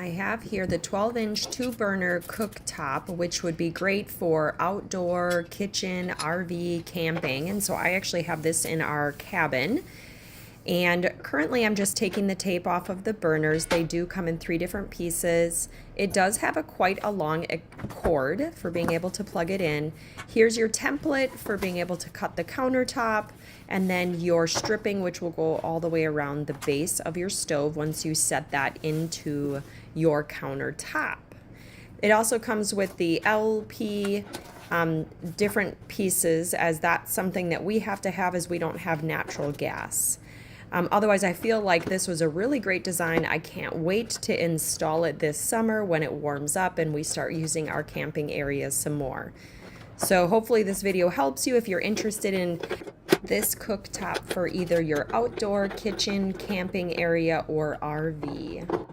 I have here the 12-inch 2-burner cooktop, which would be great for outdoor, kitchen, RV, camping. And so I actually have this in our cabin. And currently I'm just taking the tape off of the burners. They do come in 3 different pieces. It does have quite a long cord for being able to plug it in. Here's your template for being able to cut the countertop, and then your stripping, which will go all the way around the base of your stove once you set that into your countertop. It also comes with the LP different pieces, as that's something that we have to have as we don't have natural gas. Otherwise, I feel like this was a really great design. I can't wait to install it this summer when it warms up and we start using our camping areas some more. So hopefully this video helps you if you're interested in this cooktop for either your outdoor, kitchen, camping area, or RV.